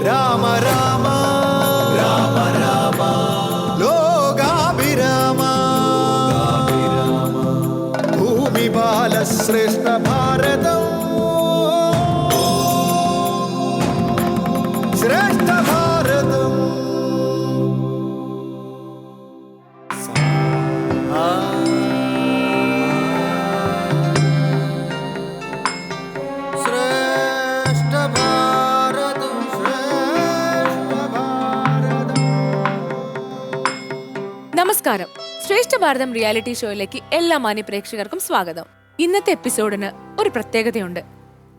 രാമ രാമ രാമ രാമ ലോകാഭിരാമ ഭൂമി ബാലശ്രേഷ്ഠ ഭാരതം ശ്രേഷ്ഠ ഭാരതം. നമസ്കാരം. ശ്രേഷ്ഠ ഭാരതം റിയാലിറ്റി ഷോയിലേക്ക് എല്ലാ മാന്യ പ്രേക്ഷകർക്കും സ്വാഗതം. ഇന്നത്തെ എപ്പിസോഡിന് ഒരു പ്രത്യേകതയുണ്ട്.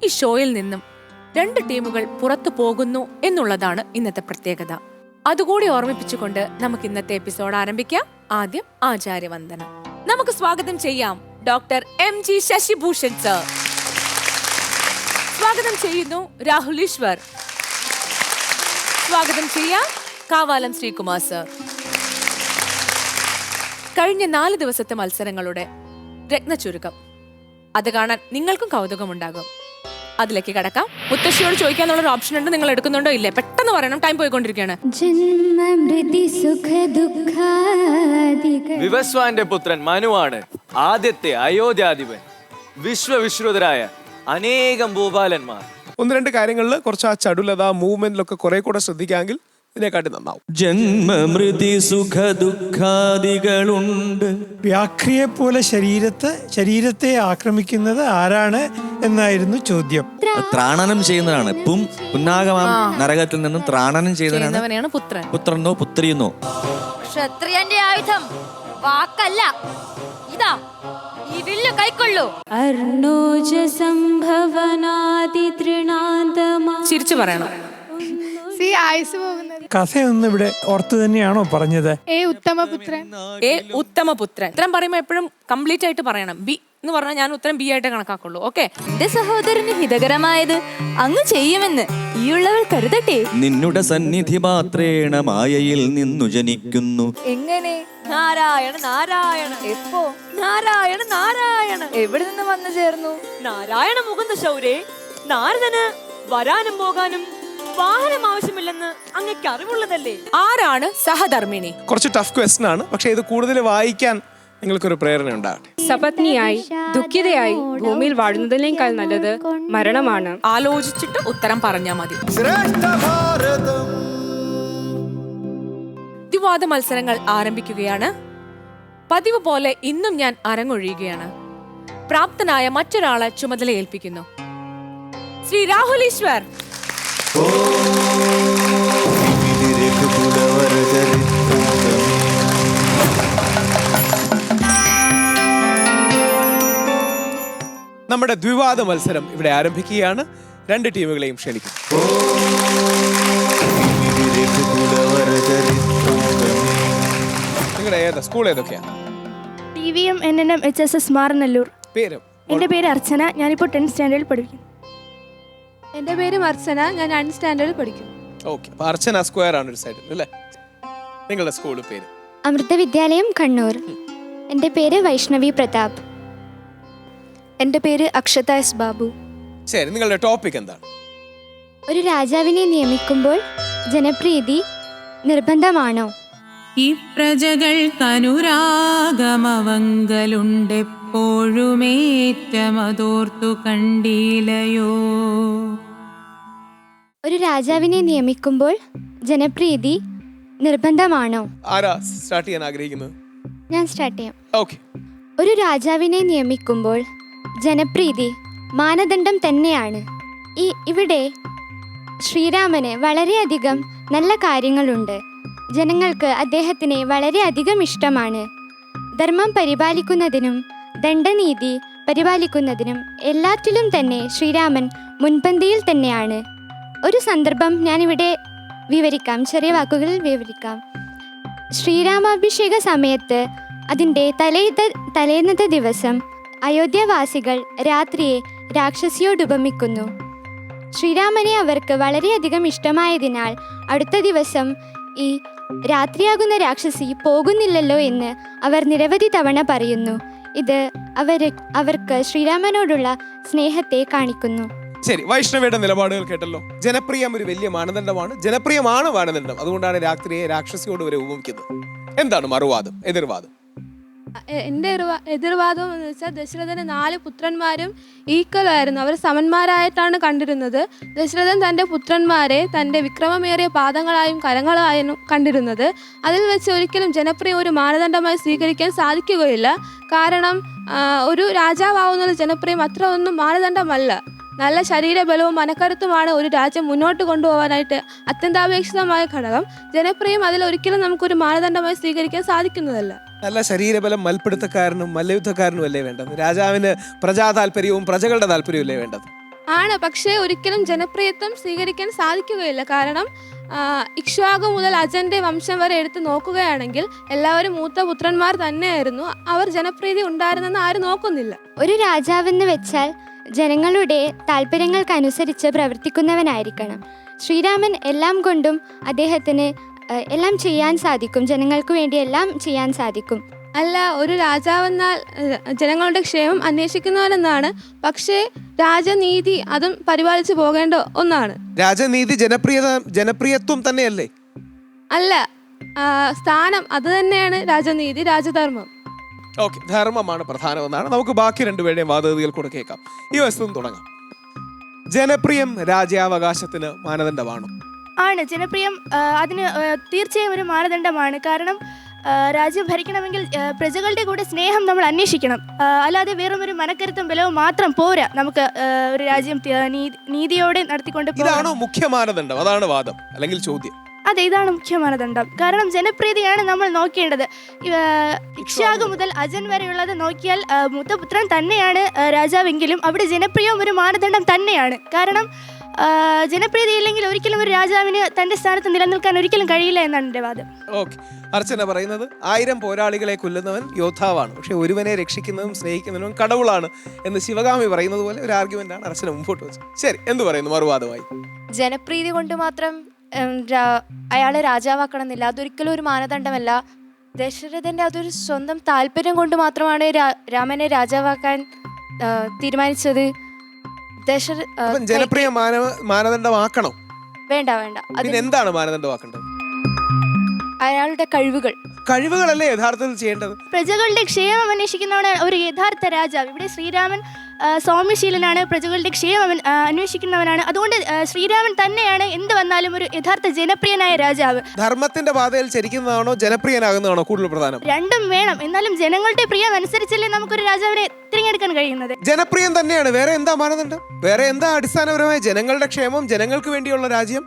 ഈ ഷോയിൽ നിന്നും 2 ടീമുകൾ പുറത്തു പോകുന്നു എന്നുള്ളതാണ് ഇന്നത്തെ പ്രത്യേകത. അതുകൂടി ഓർമ്മിപ്പിച്ചുകൊണ്ട് നമുക്ക് ഇന്നത്തെ എപ്പിസോഡ് ആരംഭിക്കാം. ആദ്യം ആചാര്യവന്ദനം. നമുക്ക് സ്വാഗതം ചെയ്യാം ഡോക്ടർ MG ശശിഭൂഷൺ സർ. സ്വാഗതം ചെയ്യുന്നു രാഹുൽ ഈശ്വർ. സ്വാഗതം ചെയ്യാം കാവാലം ശ്രീകുമാർ സർ. കഴിഞ്ഞ 4 ദിവസത്തെ മത്സരങ്ങളുടെ രത്നചുരുക്കം അത് കാണാൻ നിങ്ങൾക്കും കൗതുകമുണ്ടാകും. അതിലേക്ക് കടക്കാം. മുത്തശ്ശിയോട് ചോദിക്കാന്നുള്ളൊരു ഓപ്ഷൻ ഉണ്ട്. നിങ്ങൾ എടുക്കുന്നുണ്ടോ ഇല്ലേ? പെട്ടെന്ന് പറയണം, ടൈം പോയിക്കൊണ്ടിരിക്കുകയാണ്. വിവസ്വാന്റെ പുത്രൻ മനുവാണ് ആദ്യത്തെ അയോധ്യാധിപൻ. വിശ്വവിശ്രുതരായ അനേകം ഭൂപാലന്മാർ. 1-2 കാര്യങ്ങളിൽ കുറച്ച് ആ ചടുലത മൂവ്മെന്റിലൊക്കെ കുറെ കൂടെ ശ്രദ്ധിക്കാമെങ്കിൽ ഇതിനെക്കാട്ടി നന്നാവും. ജന്മമൃതി സുഖ ദുഃഖാദികളുണ്ട്. വ്യാഘ്രിയെ പോലെ ശരീരത്തെ ആക്രമിക്കുന്നത് ആരാണ് എന്നായിരുന്നു ചോദ്യം. ത്രാണനം ചെയ്യുന്നതാണ്. പുന്നാഗമാം നരകത്തിൽ നിന്നും ത്രാണനം ചെയ്യുന്നവനാണ് പുത്രൻ. പുത്രനോ പുത്രിയെന്നോ. ക്ഷത്രിയന്റെ ആയുധം വാക്കല്ല, ഇതാ ഈ വില്ല് കൈക്കൊള്ളൂ. അർണോജ സംഭവനാദി തൃണാന്തമാ. ചിരിച്ചു പറയണം. കഥയൊന്നും ഇവിടെ ഓർത്തു തന്നെയാണോ പറഞ്ഞത്? ഉത്തമപുത്രൻ. ഉത്തരം പറയുമ്പോ എപ്പോഴും കംപ്ലീറ്റ് ആയിട്ട് പറയണം. ബി എന്ന് പറഞ്ഞാൽ ഞാൻ ഉത്തരം ബി ആയിട്ട് കണക്കാക്കുള്ളൂ. ഓക്കെ. എന്റെ സഹോദരന് ഹിതകരമായത് അങ്ങ് ചെയ്യുമെന്ന് ഈയുള്ളവൾ കരുതട്ടെ. നിന്നുടെ സന്നിധി മാത്രേണ മായയിൽ നിന്നു ജനിക്കുന്നു. എങ്ങനെ? നാരായണ നാരായണ. എപ്പോ? നാരായണ നാരായണ. എവിടെ നിന്ന് വന്നു ചേർന്നു? നാരായണ മുകുന്ദ ശൗരേ, നാരദന് വരാനും പോകാനും വാഹനം ആവശ്യമില്ലെന്ന് അങ്ങക്ക് അറിവുള്ളതല്ലേ? ആരാണ് സഹധർമ്മിണി? കുറച്ച് ടഫ് ക്വസ്റ്റൻ ആണ്, പക്ഷെ ഇത് കൂടുതൽ വായിക്കാൻ നിങ്ങൾക്കൊരു പ്രേരണ ഉണ്ടാകട്ടെ. സപത്നിയായി ദുഃഖിതയായി ഭൂമിയിൽ വാഴുന്നതിനേക്കാൾ നല്ലത് മരണമാണ്. ആലോചിച്ചിട്ട് ഉത്തരം പറഞ്ഞാൽ മതി. ശ്രേഷ്ഠ ഭാരതം. യുവാദ മത്സരങ്ങൾ ആരംഭിക്കുകയാണ്. പതിവ് പോലെ ഇന്നും ഞാൻ അരങ്ങൊഴിയുകയാണ്. പ്രാപ്തനായ മറ്റൊരാളെ ചുമതല ഏൽപ്പിക്കുന്നു. ശ്രീ രാഹുൽ ഈശ്വർ. നമ്മുടെ ദ്വിവാദ മത്സരം ഇവിടെ ആരംഭിക്കുകയാണ്. 2 ടീമുകളെയും ക്ഷണിക്കും. നിങ്ങളുടെ ഏതാ സ്കൂൾ ഏതൊക്കെയാ? TVM NNM HSS Maranalloor. പേരും? എൻ്റെ പേര് അർച്ചന. ഞാനിപ്പോൾ 10th സ്റ്റാൻഡേർഡിൽ പഠിക്കുന്നു. എൻ്റെ പേര് അർച്ചന. ഞാൻ 9th സ്റ്റാൻഡേർഡിൽ പഠിക്കുന്നു. ഓക്കെ. അപ്പൊ അർച്ചന സ്ക്വയർ ആണ് ഒരു സൈഡിൽ അല്ലേ? നിങ്ങളുടെ സ്കൂൾ പേര്? അമൃത വിദ്യാലയം കണ്ണൂർ. എൻ്റെ പേര് വൈഷ്ണവി പ്രതാപ്. എൻ്റെ പേര് അക്ഷത S ബാബു. ശരി, നിങ്ങളുടെ ടോപ്പിക് എന്താണ്? ഒരു രാജാവിനെ നിയമിക്കുമ്പോൾ ജനപ്രീതി നിർബന്ധമാണോ? ഈ പ്രജകൾക്കനുരാഗമവങ്കലുണ്ടെപ്പോഴുമേറ്റമതോർത്തു കണ്ടീലയോ. ഒരു രാജാവിനെ നിയമിക്കുമ്പോൾ ജനപ്രീതി നിർബന്ധമാണോ? ആരാ സ്റ്റാർട്ട് ചെയ്യാൻ ആഗ്രഹിക്കുന്നത്? ഞാൻ സ്റ്റാർട്ട് ചെയ്യാം. ഓക്കെ. ഒരു രാജാവിനെ നിയമിക്കുമ്പോൾ ജനപ്രീതി മാനദണ്ഡം തന്നെയാണ്. ഇവിടെ ശ്രീരാമന് വളരെയധികം നല്ല കാര്യങ്ങളുണ്ട്. ജനങ്ങൾക്ക് അദ്ദേഹത്തിനെ വളരെയധികം ഇഷ്ടമാണ്. ധർമ്മം പരിപാലിക്കുന്നതിനും ദണ്ഡനീതി പരിപാലിക്കുന്നതിനും എല്ലാറ്റിലും തന്നെ ശ്രീരാമൻ മുൻപന്തിയിൽ തന്നെയാണ്. ഒരു സന്ദർഭം ഞാനിവിടെ വിവരിക്കാം, ചെറിയ വാക്കുകളിൽ വിവരിക്കാം. ശ്രീരാമാഭിഷേക സമയത്ത് അതിൻ്റെ തലേന്നത്തെ ദിവസം അയോധ്യവാസികൾ രാത്രിയെ രാക്ഷസിയോടുപമിക്കുന്നു. ശ്രീരാമനെ അവർക്ക് വളരെയധികം ഇഷ്ടമായതിനാൽ അടുത്ത ദിവസം ഈ രാത്രിയാകുന്ന രാക്ഷസി പോകുന്നില്ലല്ലോ എന്ന് അവർ നിരവധി തവണ പറയുന്നു. ഇത് അവർക്ക് ശ്രീരാമനോടുള്ള സ്നേഹത്തെ കാണിക്കുന്നു. ശരി, വൈഷ്ണവിയുടെ നിലപാടുകൾ കേട്ടല്ലോ. ജനപ്രിയം ഒരു വലിയ മാനദണ്ഡമാണ്. ജനപ്രിയമാണ് മാനദണ്ഡം. അതുകൊണ്ടാണ് രാത്രിയെ രാക്ഷസിയോട് വരെ ഉപമിക്കുന്നത്. എന്താണ് മറുവാദം, എതിർവാദം? എൻ്റെ എതിർവാദം എന്ന് വെച്ചാൽ ദശരഥന് 4 പുത്രന്മാരും ഈക്വലായിരുന്നു. അവർ സമന്മാരായിട്ടാണ് കണ്ടിരുന്നത്. ദശരഥൻ തൻ്റെ പുത്രന്മാരെ തൻ്റെ വിക്രമമേറിയ പാദങ്ങളായും കരങ്ങളായും കണ്ടിരുന്നത്. അതിൽ വെച്ച് ഒരിക്കലും ജനപ്രിയം ഒരു മാനദണ്ഡമായി സ്വീകരിക്കാൻ സാധിക്കുകയില്ല. കാരണം ഒരു രാജാവാവുന്നത് ജനപ്രിയം അത്ര ഒന്നും മാനദണ്ഡമല്ല. നല്ല ശരീരബലവും മനക്കരുത്തുമാണ് ഒരു രാജ്യം മുന്നോട്ട് കൊണ്ടുപോകാനായിട്ട് അത്യന്താപേക്ഷിതമായ ഘടകം. ജനപ്രിയം അതിൽ ഒരിക്കലും നമുക്കൊരു മാനദണ്ഡമായി സ്വീകരിക്കാൻ സാധിക്കുന്നതല്ല. നല്ല ശരീരബലം മൽപ്പിടുത്തക്കാരനും മല്ലയുദ്ധക്കാരനും അല്ലേ വേണ്ടത്? രാജാവിന് പ്രജാ താല്പര്യവും പ്രജകളുടെ താല്പര്യവും അല്ലേ വേണ്ടത്? ആണ്, പക്ഷേ ഒരിക്കലും ജനപ്രിയത്വം സ്വീകരിക്കാൻ സാധിക്കുകയില്ല. കാരണം ഇക്ഷ്വാകു മുതൽ അജന്റെ വംശം വരെ എടുത്ത് നോക്കുകയാണെങ്കിൽ എല്ലാവരും മൂത്ത പുത്രന്മാർ തന്നെയായിരുന്നു. അവർ ജനപ്രീതി ഉണ്ടായിരുന്നെന്ന് ആരും നോക്കുന്നില്ല. ഒരു രാജാവെന്ന് വെച്ചാൽ ജനങ്ങളുടെ താല്പര്യങ്ങൾക്കനുസരിച്ച് പ്രവർത്തിക്കുന്നവനായിരിക്കണം. ശ്രീരാമൻ എല്ലാം കൊണ്ടും അദ്ദേഹത്തിന് എല്ലാം ചെയ്യാൻ സാധിക്കും. ജനങ്ങൾക്ക് വേണ്ടി എല്ലാം ചെയ്യാൻ സാധിക്കും. അല്ല, ഒരു രാജാവെന്നാൽ ജനങ്ങളുടെ ക്ഷേമം അന്വേഷിക്കുന്നവനെന്നാണ്. പക്ഷേ രാജനീതി അതും പരിപാലിച്ചു പോകേണ്ട ഒന്നാണ്. രാജനീതി ജനപ്രിയത്വം തന്നെയല്ലേ? അല്ല, സ്ഥാനം അത് തന്നെയാണ് രാജനീതി, രാജധർമ്മം. ഓക്കെ, ധർമ്മമാണ് പ്രധാനമെന്നാണ്. നമുക്ക് ബാക്കി രണ്ടുപേരുടെയും വാദഗതികൾ കൂടെ കേൾക്കാം. ഈ വസ്തുവും തുടങ്ങാം. ജനപ്രിയം രാജ്യാവകാശത്തിന് മാനദണ്ഡമാണോ? ആണ്. ജനപ്രിയം അതിന് തീർച്ചയായും ഒരു മാനദണ്ഡമാണ്. കാരണം രാജ്യം ഭരിക്കണമെങ്കിൽ പ്രജകളുടെ കൂടെ സ്നേഹം നമ്മൾ അന്വേഷിക്കണം. അല്ലാതെ വെറും ഒരു മനക്കരുത്തും ബലവും മാത്രം പോരാ നമുക്ക് ഒരു രാജ്യം നീതിയോടെ നടത്തിക്കൊണ്ട്. ഇതാണോ മുഖ്യ മാനദണ്ഡം? അതാണ് വാദം അല്ലെങ്കിൽ ചോദ്യം. അതെ, ഇതാണ് മുഖ്യ മാനദണ്ഡം. കാരണം ജനപ്രീതിയാണ് നമ്മൾ നോക്കേണ്ടത്. ഇക്ഷ്വാകു മുതൽ അജൻ വരെയുള്ളത് നോക്കിയാൽ മൂത്തപുത്രൻ തന്നെയാണ് രാജാവെങ്കിലും അവിടെ ജനപ്രിയവും ഒരു മാനദണ്ഡം തന്നെയാണ്. കാരണം ജനപ്രീതി ഇല്ലെങ്കിൽ ഒരിക്കലും ഒരു രാജാവിന് തന്റെ സ്ഥാനത്ത് നിലനിൽക്കാൻ ഒരിക്കലും കഴിയില്ല എന്നാണ് എൻ്റെ വാദം. ഓക്കെ, അർച്ചന പറയുന്നത് 1000 പോരാളികളെ കൊല്ലുന്നവൻ യോദ്ധാവാണ്, പക്ഷെ ഒരുവനെ രക്ഷിക്കുന്നതും സ്നേഹിക്കുന്നവനും കടവുളാണ് എന്ന് ശിവഗാമി പറയുന്നത് പോലെ ഒരു ആർഗ്യുമെന്റ് ആണ് അർച്ചന മുമ്പോട്ട് വെച്ചത്. ശരി, എന്ത് പറയുന്നു മറുവാദമായി? ജനപ്രീതി കൊണ്ട് മാത്രം അയാളെ രാജാവാക്കണമെന്നില്ല. അതൊരിക്കലും ഒരു മാനദണ്ഡമല്ല. ദശരഥന്റെ അതൊരു സ്വന്തം താല്പര്യം കൊണ്ട് മാത്രമാണ് രാമനെ രാജാവാക്കാൻ തീരുമാനിച്ചത്. ജനപ്രിയ മാനദണ്ഡമാക്കണോ? വേണ്ട വേണ്ട. എന്താണ് മാനദണ്ഡമാക്കേണ്ടത്? അയാളുടെ കഴിവുകളല്ലേ യഥാർത്ഥത്തിൽ ചെയ്യേണ്ടത്? പ്രജകളുടെ ക്ഷേമം അന്വേഷിക്കുന്നവനാണ് ഒരു യഥാർത്ഥ രാജാവ്. ഇവിടെ ശ്രീരാമൻ സൗമ്യശീലനാണ്, പ്രജകളുടെ ക്ഷേമം അന്വേഷിക്കുന്നവനാണ്. അതുകൊണ്ട് ശ്രീരാമൻ തന്നെയാണ് എന്ത് വന്നാലും ഒരു യഥാർത്ഥ ജനപ്രിയനായ രാജാവ്. ധർമ്മത്തിന്റെ പാതയിൽ ചരിക്കുന്നതാണോ ജനപ്രിയനാകുന്നതാണോ കൂടുതൽ പ്രധാനം? രണ്ടും വേണം. എന്നാലും ജനങ്ങളുടെ പ്രിയം അനുസരിച്ചല്ലേ നമുക്കൊരു രാജാവിനെ തിരഞ്ഞെടുക്കാൻ കഴിയുന്നത്. ജനപ്രിയം തന്നെയാണ്. വേറെ എന്താ മാനദണ്ഡം? വേറെ എന്താ അടിസ്ഥാനപരമായ ജനങ്ങളുടെ ക്ഷേമം, ജനങ്ങൾക്ക് വേണ്ടിയുള്ള രാജ്യം?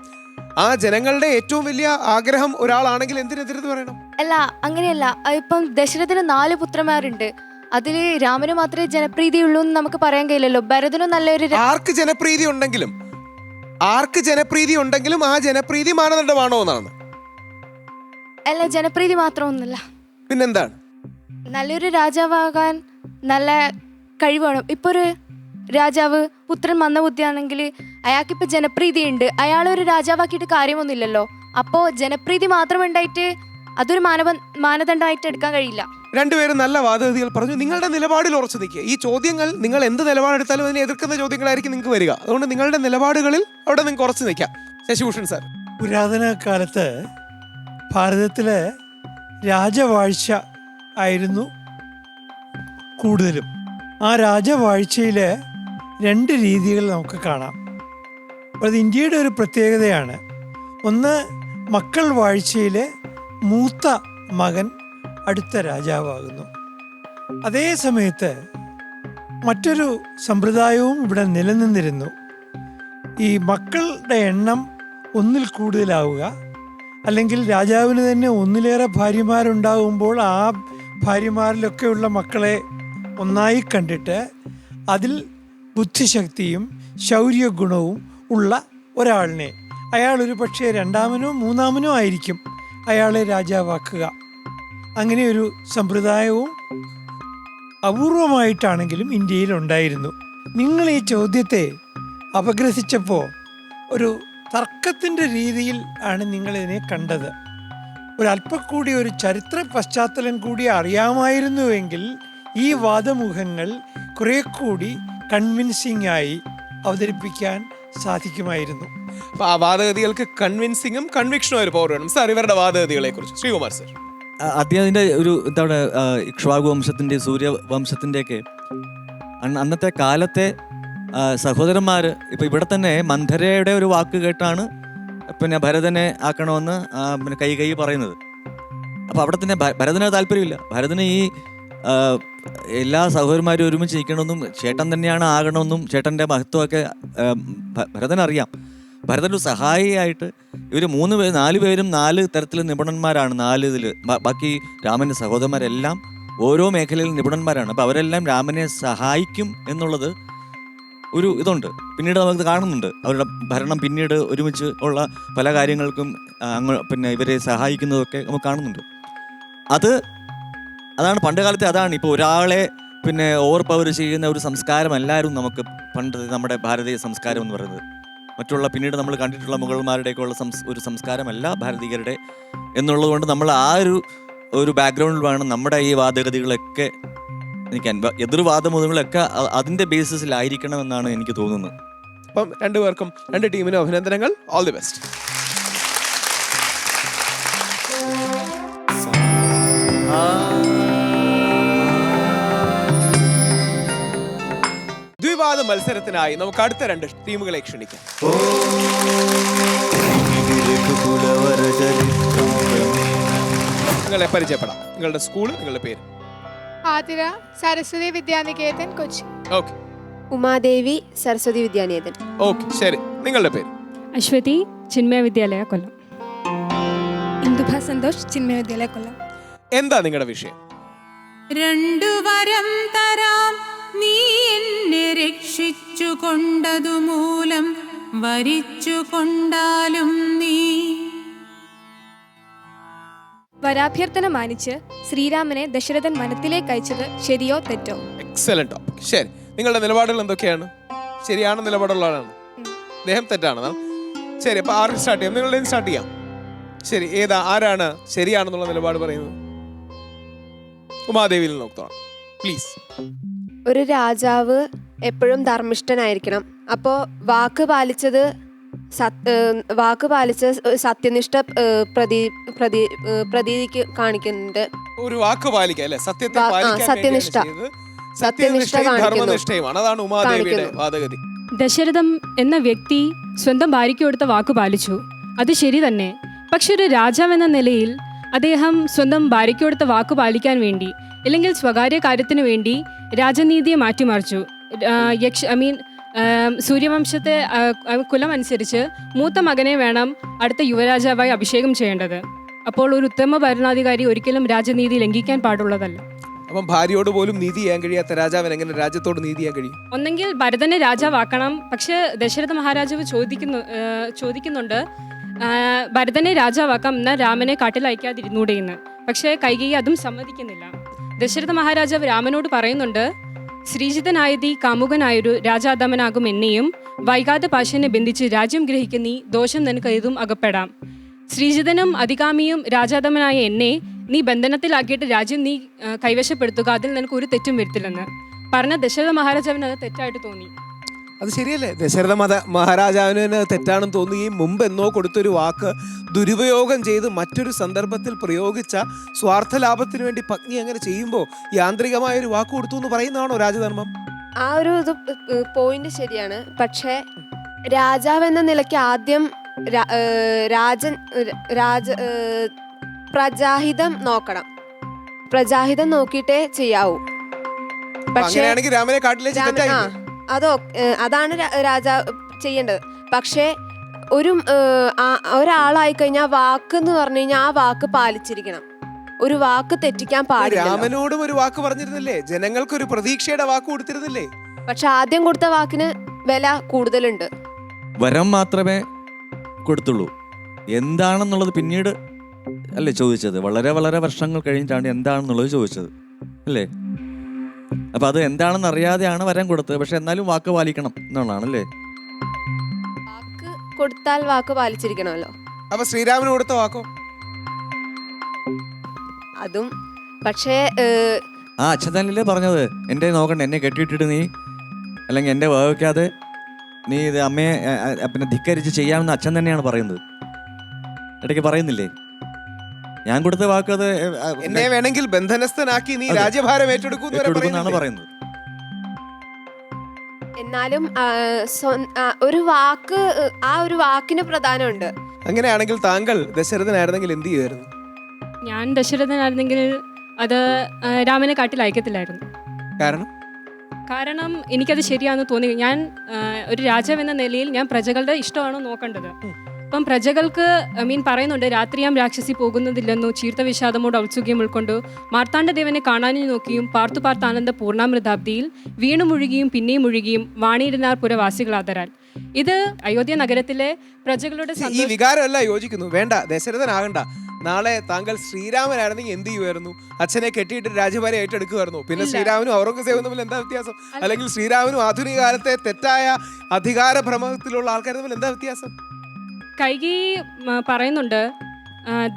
ആ ജനങ്ങളുടെ ഏറ്റവും വലിയ ആഗ്രഹം ഒരാളാണെങ്കിൽ എന്തിനെതിരെന്ന് പറയണം? അല്ല, അങ്ങനെയല്ല. ഇപ്പം ദശരഥന് 4 പുത്രന്മാരുണ്ട്. അതില് രാമന് മാത്രമേ ജനപ്രീതി ഉള്ളൂ എന്ന് നമുക്ക് പറയാൻ കഴിയില്ലല്ലോ. ഭരതനും നല്ലൊരു ആർക്ക് ജനപ്രീതി ഉണ്ടെങ്കിലും ആ ജനപ്രീതി മാനദണ്ഡമാണോ എന്നാണ്? അല്ല, ജനപ്രീതി മാത്രമൊന്നുമില്ല. പിന്നെന്താണ്? നല്ലൊരു രാജാവാകാൻ നല്ല കഴിവ് വേണം. ഇപ്പൊ ഒരു രാജാവ് പുത്രൻ മന്ദബുദ്ധിയാണെങ്കിൽ അയാൾക്കിപ്പോൾ ജനപ്രീതി ഉണ്ട്, അയാളൊരു രാജാവാക്കിയിട്ട് കാര്യമൊന്നുമില്ലല്ലോ. അപ്പോൾ ജനപ്രീതി മാത്രം ഉണ്ടായിട്ട് അതൊരു മാനദണ്ഡമായിട്ട് എടുക്കാൻ കഴിയില്ല. രണ്ടുപേരും നല്ല വാദഗതികൾ പറഞ്ഞു. നിങ്ങളുടെ നിലപാടിൽ ഉറച്ചു നിൽക്കുക. ഈ ചോദ്യങ്ങൾ നിങ്ങൾ എന്ത് നിലപാടെടുത്താലും അതിനെ എതിർക്കുന്ന ചോദ്യങ്ങളായിരിക്കും നിങ്ങൾക്ക് വരിക. അതുകൊണ്ട് നിങ്ങളുടെ നിലപാടുകളിൽ അവിടെ നിങ്ങൾക്ക് ഉറച്ചു നിൽക്കാം. ശശിഭൂഷൺ സാർ, പുരാതന കാലത്ത് ഭാരതത്തിലെ രാജവാഴ്ച ആയിരുന്നു കൂടുതലും. ആ രാജവാഴ്ചയിൽ 2 രീതികൾ നമുക്ക് കാണാം. അത് ഇന്ത്യയുടെ ഒരു പ്രത്യേകതയാണ്. ഒന്ന്, മക്കൾ വാഴ്ചയിൽ മൂത്ത മകൻ അടുത്ത രാജാവാകുന്നു. അതേ സമയത്ത് മറ്റൊരു സമ്പ്രദായവും ഇവിടെ നിലനിന്നിരുന്നു. ഈ മക്കളുടെ എണ്ണം 1-ൽ കൂടുതലാവുക, അല്ലെങ്കിൽ രാജാവിന് തന്നെ 1-ലേറെ ഭാര്യമാരുണ്ടാകുമ്പോൾ ആ ഭാര്യമാരിലൊക്കെയുള്ള മക്കളെ ഒന്നായി കണ്ടിട്ട് അതിൽ ബുദ്ധിശക്തിയും ശൗര്യഗുണവും ഉള്ള ഒരാളിനെ, അയാൾ ഒരു പക്ഷേ 2-മനോ 3-മനോ ആയിരിക്കും, അയാളെ രാജാവാക്കുക. അങ്ങനെയൊരു സമ്പ്രദായവും അപൂർവമായിട്ടാണെങ്കിലും ഇന്ത്യയിൽ ഉണ്ടായിരുന്നു. നിങ്ങൾ ഈ ചോദ്യത്തെ അപഗ്രഥിച്ചപ്പോൾ ഒരു തർക്കത്തിൻ്റെ രീതിയിൽ ആണ് നിങ്ങളിതിനെ കണ്ടത്. ഒരല്പം കൂടി ഒരു ചരിത്ര പശ്ചാത്തലം കൂടി അറിയാമായിരുന്നുവെങ്കിൽ ഈ വാദമുഖങ്ങൾ കുറെ കൂടി കൺവിൻസിംഗ് ആയി അവതരിപ്പിക്കാൻ സാധിക്കുമായിരുന്നു. അപ്പൊ ആ വാദഗതികൾക്ക് കൺവിൻസിങ്ങും കൺവിക്ഷനും ഒരു പവർ വേണം. സാർ ഇവരുടെ വാദഗതികളെ കുറിച്ച് ശ്രീകുമാർ സർ. അദ്ദേഹത്തിൻ്റെ ഒരു എന്താണ് ഇക്ഷ്വാകു വംശത്തിൻ്റെ സൂര്യവംശത്തിൻ്റെയൊക്കെ അന്നത്തെ കാലത്തെ സഹോദരന്മാർ ഇപ്പം ഇവിടെ തന്നെ മന്ധരയുടെ ഒരു വാക്ക് കേട്ടാണ് പിന്നെ ഭരതനെ ആക്കണമെന്ന് പിന്നെ കൈ പറയുന്നത്. അപ്പോൾ അവിടെ തന്നെ ഭരതന് താല്പര്യമില്ല. ഭരതന് ഈ എല്ലാ സഹോദരന്മാരും ഒരുമിച്ച് നിൽക്കണമെന്നും ചേട്ടൻ തന്നെയാണ് ആകണമെന്നും ചേട്ടൻ്റെ മഹത്വമൊക്കെ ഭരതനറിയാം. ഭരതൻ്റെ സഹായിയായിട്ട് ഇവർ 4 പേരും 4 തരത്തിൽ നിപുണന്മാരാണ്. 4 ഇതിൽ ബാക്കി രാമൻ്റെ സഹോദരന്മാരെല്ലാം ഓരോ മേഖലയിൽ നിപുണന്മാരാണ്. അപ്പോൾ അവരെല്ലാം രാമനെ സഹായിക്കും എന്നുള്ളത് ഒരു ഇതുണ്ട്. പിന്നീട് നമുക്ക് കാണുന്നുണ്ട് അവരുടെ ഭരണം പിന്നീട് ഒരുമിച്ച് ഉള്ള പല കാര്യങ്ങൾക്കും പിന്നെ ഇവരെ സഹായിക്കുന്നതൊക്കെ നമുക്ക് കാണുന്നുണ്ട്. അതാണ് പണ്ട് കാലത്തെ അതാണ്. ഇപ്പോൾ ഒരാളെ പിന്നെ ഓവർ പവർ ചെയ്യുന്ന ഒരു സംസ്കാരമല്ലായിരുന്നു നമുക്ക് പണ്ട് നമ്മുടെ ഭാരതീയ സംസ്കാരം എന്ന് പറയുന്നത്. മറ്റുള്ള പിന്നീട് നമ്മൾ കണ്ടിട്ടുള്ള മുഗൾമാരുടെയൊക്കെ ഉള്ള ഒരു സംസ്കാരമല്ല ഭാരതീയരുടെ എന്നുള്ളത് കൊണ്ട് നമ്മൾ ആ ഒരു ബാക്ക്ഗ്രൗണ്ടിൽ വേണം നമ്മുടെ ഈ വാദഗതികളൊക്കെ എതിർവാദമുഖങ്ങളൊക്കെ അതിൻ്റെ ബേസിസിലായിരിക്കണമെന്നാണ് എനിക്ക് തോന്നുന്നത്. അപ്പം രണ്ടുപേർക്കും 2 ടീമിനും അഭിനന്ദനങ്ങൾ. All the best. ദ്വിവാദ മത്സരത്തിനായി നമുക്ക് അടുത്ത 2 ടീമുകളെ ക്ഷണിക്കാം. നിങ്ങളെ പരിചയപ്പെടാം. നിങ്ങളുടെ സ്കൂള്, നിങ്ങളുടെ പേര്. ആതിര, സരസ്വതി വിദ്യാനികേതൻ, കൊച്ചി. ഓക്കെ. ഉമാദേവി, സരസ്വതി വിദ്യാനികേതൻ. ഓക്കെ, ശരി. നിങ്ങളുടെ പേര്? അശ്വതി, ചിന്മയ വിദ്യാലയ, കൊല്ലം. ഇന്ദുഭ സന്തോഷ്, ചിന്മയ വിദ്യാലയ, കൊല്ലം. എന്താ നിങ്ങളുടെ വിഷയം? 2 വരം തരാം നീ എന്നെ രക്ഷിച്ചു കൊണ്ടതു മൂലം വരിച്ചു കൊണ്ടാലും നീ. വരാഭ്യർത്ഥന മാനിച്ച് ശ്രീരാമനെ ദശരഥൻ വനത്തിലേക്ക് അയച്ചത് ശരിയോ തെറ്റോ? Excellent topic. ശരി, നിങ്ങളുടെ നിലപാടുകൾ എന്തൊക്കെയാണ്? ശരിയാണ് നിലപാടുള്ള ആളാണ്. അദ്ദേഹം തെറ്റാണെന്നാണ്. ശരി, അപ്പൊ ആർക്ക് സ്റ്റാർട്ട് ചെയ്യാം? നിങ്ങളുടെ സ്റ്റാർട്ട് ചെയ്യാം. ശരി, ആരാണ് ശരിയാണെന്നുള്ള നിലപാട് പറയുന്നത്? ഉമാദേവിയിൽ നോക്കാം പ്ലീസ്. ഒരു രാജാവ് എപ്പോഴും ധർമ്മിഷ്ഠനായിരിക്കണം. അപ്പോൾ വാക്ക് പാലിച്ചത് സത്യനിഷ്ഠ പ്രതീതിക്ക് കാണിക്കുന്നുണ്ട്. ഒരു വാക്ക് പാലിക്കുക അല്ലെ? സത്യനിഷ്ഠ ധർമ്മനിഷ്ഠയുമാണ്. അതാണ് ഉമാദേവിയുടെ വാദഗതി. ദശരഥം എന്ന വ്യക്തി സ്വന്തം ഭാര്യയ്ക്ക് കൊടുത്ത വാക്ക് പാലിച്ചു, അത് ശരി തന്നെ. പക്ഷെ ഒരു രാജാവ് എന്ന നിലയിൽ അദ്ദേഹം സ്വന്തം ഭാര്യയ്ക്ക് കൊടുത്ത വാക്ക് പാലിക്കാൻ വേണ്ടി അല്ലെങ്കിൽ സ്വകാര്യ കാര്യത്തിന് വേണ്ടി രാജനീതിയെ മാറ്റിമറിച്ചു. സൂര്യവംശത്തെ കുലം അനുസരിച്ച് മൂത്ത മകനെ വേണം അടുത്ത യുവരാജാവായി അഭിഷേകം ചെയ്യേണ്ടത്. അപ്പോൾ ഒരു ഉത്തമ ഭരണാധികാരി ഒരിക്കലും രാജനീതി ലംഘിക്കാൻ പാടുള്ളതല്ല. അപ്പം ഭാര്യയോട് പോലും നീതി ചെയ്യാൻ കഴിയാത്ത രാജാവിന് എങ്ങനെ രാജ്യത്തോട് നീതി ചെയ്യാൻ കഴിയും? ഒന്നെങ്കിൽ ഭരതനെ രാജാവാക്കണം. പക്ഷെ ദശരഥ മഹാരാജാവ് ചോദിക്കുന്നുണ്ട് ഭരതനെ രാജാവാക്കാം, എന്നാൽ രാമനെ കാട്ടിൽ അയക്കാതിരുന്നൂടെയെന്ന്. പക്ഷേ കൈകേയി അതും സമ്മതിക്കുന്നില്ല. ദശരഥ മഹാരാജാവ് രാമനോട് പറയുന്നുണ്ട്, ശ്രീജിതനായതി കാമുകനായൊരു രാജാധമനാകും എന്നെയും വൈകാതെ പാശനെ ബന്ധിച്ച് രാജ്യം ഗ്രഹിക്കുന്ന നീ ദോഷം നിനക്ക് ഇതും അകപ്പെടാം. ശ്രീജിതനും അധികാമിയും രാജാധമനായ എന്നെ നീ ബന്ധനത്തിലാക്കിയിട്ട് രാജ്യം നീ കൈവശപ്പെടുത്തുക, അതിൽ നിനക്ക് ഒരു തെറ്റും വരുത്തില്ലെന്ന് പറഞ്ഞ ദശരഥ മഹാരാജാവിന് അത് തെറ്റായിട്ട് തോന്നി. അത് ശരിയല്ലേ? ദശരഥ മഹാരാജാവിന് തെറ്റാണെന്ന് തോന്നുകയും മുമ്പ് എന്നോ കൊടുത്തൊരു വാക്ക് ദുരുപയോഗം ചെയ്ത് മറ്റൊരു സന്ദർഭത്തിൽ പ്രയോഗിച്ച സ്വാർത്ഥ ലാഭത്തിന് വേണ്ടി പത്നി അങ്ങനെ ചെയ്യുമ്പോൾ യാന്ത്രികമായ ഒരു വാക്ക് കൊടുത്തു എന്ന് പറയുന്നതാണോ രാജധർമ്മം? ആ ഒരു ഇത് പോയിന്റ് ശരിയാണ്. പക്ഷേ രാജാവ് എന്ന നിലയ്ക്ക് ആദ്യം പ്രജാഹിതം നോക്കണം. പ്രജാഹിതം നോക്കിയിട്ടേ ചെയ്യാവൂ. പക്ഷേ രാമനെ കാട്ടിലേക്ക് അതാണ് രാജാവ് ചെയ്യേണ്ടത്. പക്ഷേ ഒരാളായി കഴിഞ്ഞാൽ വാക്ക് എന്ന് പറഞ്ഞു കഴിഞ്ഞാൽ ആ വാക്ക് പാലിച്ചിരിക്കണം. ഒരു വാക്ക് തെറ്റിക്കാൻ പാടില്ല. രാമനോടും ഒരു വാക്ക് പറഞ്ഞിരുന്നില്ലേ? ജനങ്ങൾക്ക് ഒരു പ്രതീക്ഷയുടെ വാക്ക് കൊടുത്തിരുന്നില്ലേ? പക്ഷെ ആദ്യം കൊടുത്ത വാക്കിന് വില കൂടുതലുണ്ട്. വരം മാത്രമേ കൊടുത്തുള്ളൂ. എന്താണെന്നുള്ളത് പിന്നീട് അല്ലേ ചോദിച്ചത്? വളരെ വളരെ വർഷങ്ങൾ കഴിഞ്ഞിട്ടാണ് എന്താണെന്നുള്ളത് ചോദിച്ചത് അല്ലേ? അപ്പൊ അത് എന്താണെന്ന് അറിയാതെയാണ് വരം കൊടുത്തത്. പക്ഷെ എന്നാലും വാക്ക് പാലിക്കണം എന്നുള്ളതാണല്ലേ? വാക്ക് കൊടുത്താൽ വാക്ക് പാലിച്ചിരിക്കണമല്ലോ. അപ്പൊ ശ്രീരാമന് കൊടുത്ത വാക്കോ? അതും പക്ഷേ അച്ഛൻ തന്നെയല്ലേ പറഞ്ഞത്, എന്റെ നോക്കണ്ട, എന്നെ കെട്ടിയിട്ടിട്ട് നീ അല്ലെങ്കിൽ എന്റെ വകവയ്ക്കാതെ നീ ഇത് അമ്മയെ പിന്നെ ധിക്കരിച്ച് ചെയ്യാമെന്ന് അച്ഛൻ തന്നെയാണ് പറയുന്നത്. ഇടയ്ക്ക് പറയുന്നില്ലേ, ഞാൻ കൊടുത്ത വാക്ക് അത് എന്നെ വേണമെങ്കിൽ ബന്ധനസ്ഥനാക്കി നീ രാജ്യഭാരം ഏറ്റെടുക്കുമെന്നാണ് പറയുന്നത്. എന്നാലും ഒരു വാക്ക്, ആ ഒരു വാക്കിന് പ്രാധാന്യമുണ്ട്. അങ്ങനെയാണെങ്കിൽ താങ്കൾ ദശരഥനായിരുന്നെങ്കിൽ എന്ത് ചെയ്യുമായിരുന്നു? ഞാൻ ദശരഥനായിരുന്നെങ്കിൽ അത് രാമനെ കാട്ടിൽ അയക്കത്തില്ലായിരുന്നു. കാരണം എനിക്കത് ശരിയാണെന്ന് തോന്നി. ഞാൻ ഒരു രാജാവ് എന്ന നിലയിൽ ഞാൻ പ്രജകളുടെ ഇഷ്ടമാണോ നോക്കേണ്ടത്. അപ്പം പ്രജകൾക്ക് പറയുന്നുണ്ട്, രാത്രിയാം രാക്ഷസി പോകുന്നതില്ലെന്നു ചീർത്ത വിഷാദമോട് ഔത്സുഖ്യം ഉൾക്കൊണ്ടു മാർത്താണ്ഡദേവനെ കാണാനും നോക്കിയും പാർത്തു പാർത്ത് ആനന്ദ പൂർണ്ണാമൃതാബ്ദിയിൽ വീണു മുഴുകിയും പിന്നെയും മുഴുകിയും വാണിയിരുന്നാർ പുരവാസികളാതരാൽ. ഇത് അയോധ്യ നഗരത്തിലെ പ്രജകളുടെ ഈ വികാരമല്ല യോജിക്കുന്നു. വേണ്ട, ദശരഥനാകണ്ട. നാളെ താങ്കൾ ശ്രീരാമനായിരുന്നെങ്കിൽ എന്ത് ചെയ്യുമായിരുന്നു? അച്ഛനെ കെട്ടിയിട്ട് രാജ്യഭാരം ഏറ്റെടുക്കുമായിരുന്നു. പിന്നെ ശ്രീരാമനും ഔറംഗസേബും തമ്മിൽ എന്താ വ്യത്യാസം? അല്ലെങ്കിൽ ശ്രീരാമനും ആധുനിക കാലത്തെ തെറ്റായ അധികാര ഭ്രമത്തിലുള്ള ആൾക്കാർ തമ്മിൽ എന്താ വ്യത്യാസം? കൈകി പറയുന്നുണ്ട്,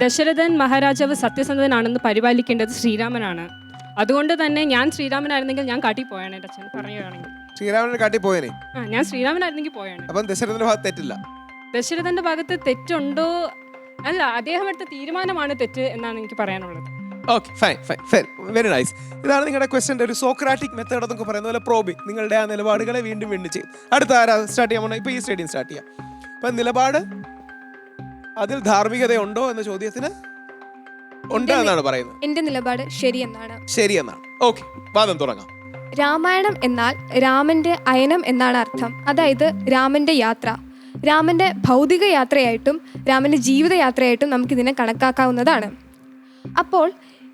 ദശരഥൻ മഹാരാജാവ് സത്യസന്ധനാണെന്ന് പരിപാലിക്കേണ്ടത് ശ്രീരാമനാണ്. അതുകൊണ്ട് തന്നെ ഞാൻ ശ്രീരാമനായിരുന്നെങ്കിൽ ഞാൻ കാട്ടി പോയാണ്. എൻ്റെ അച്ഛൻ പറയുകയാണെങ്കിൽ ശ്രീരാമനെ കാട്ടി പോയനെ. ഞാൻ ശ്രീരാമനായിരുന്നെങ്കിൽ പോയാണ്. അപ്പം ദശരഥന്റെ ഭാഗത്ത് തെറ്റില്ല. ദശരഥന്റെ ഭാഗത്ത് തെറ്റുണ്ടോ? അല്ല, അദ്ദേഹം എടുത്ത തീരുമാനമാണ് തെറ്റ് എന്നാണ് എനിക്ക് പറയാനുള്ളത്. Okay, fine fine fine, very nice. ഇതാണ് നിങ്ങളുടെ ക്വസ്റ്റ്യൻ്റെ ഒരു സോക്രാറ്റിക് മെത്തേഡ് എന്നൊക്കെ പറയുന്ന പോലെ പ്രോബിങ്. നിങ്ങളുടെ ആ നിലപാടുകളെ വീണ്ടും വീണ്ടും ചെയ്യും. അടുത്ത ആരാ സ്റ്റാർട്ട് ചെയ്യാൻ പോകണം? ഇപ്പോൾ ഈ സ്റ്റേഡിയം സ്റ്റാർട്ട് ചെയ്യാം. അപ്പം നിലപാട്, അതിൽ ധാർമ്മികതയുണ്ടോ എന്ന ചോദ്യത്തിന് ഉണ്ട് എന്നാണ് പറയുന്നത്. എന്റെ നിലപാട് ശരിയെന്നാണ്. ശരിയെന്നാണ്. ഓക്കെ, വാദം തുടങ്ങാം. രാമായണം എന്നാൽ രാമന്റെ അയനം എന്നാണ് അർത്ഥം. അതായത് രാമന്റെ യാത്ര. രാമന്റെ ഭൗതിക യാത്രയായിട്ടും രാമന്റെ ജീവിതയാത്രയായിട്ടും നമുക്കിതിനെ കണക്കാക്കാവുന്നതാണ്. അപ്പോൾ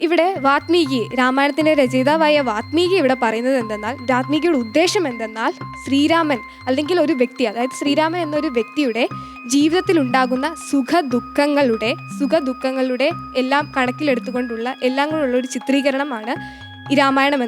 ഇവിടെ വാത്മീകി, രാമായണത്തിന്റെ രചയിതാവായ വാത്മീകി ഇവിടെ പറയുന്നത് എന്തെന്നാൽ, വാത്മീകിയുടെ ഉദ്ദേശം എന്തെന്നാൽ ശ്രീരാമൻ അല്ലെങ്കിൽ ഒരു വ്യക്തി, അതായത് ശ്രീരാമൻ എന്നൊരു വ്യക്തിയുടെ ജീവിതത്തിൽ ഉണ്ടാകുന്ന സുഖ ദുഃഖങ്ങളുടെ എല്ലാം കണക്കിലെടുത്തുകൊണ്ടുള്ള എല്ലാം കൂടെയുള്ള ഒരു ചിത്രീകരണമാണ് ഈ രാമായണം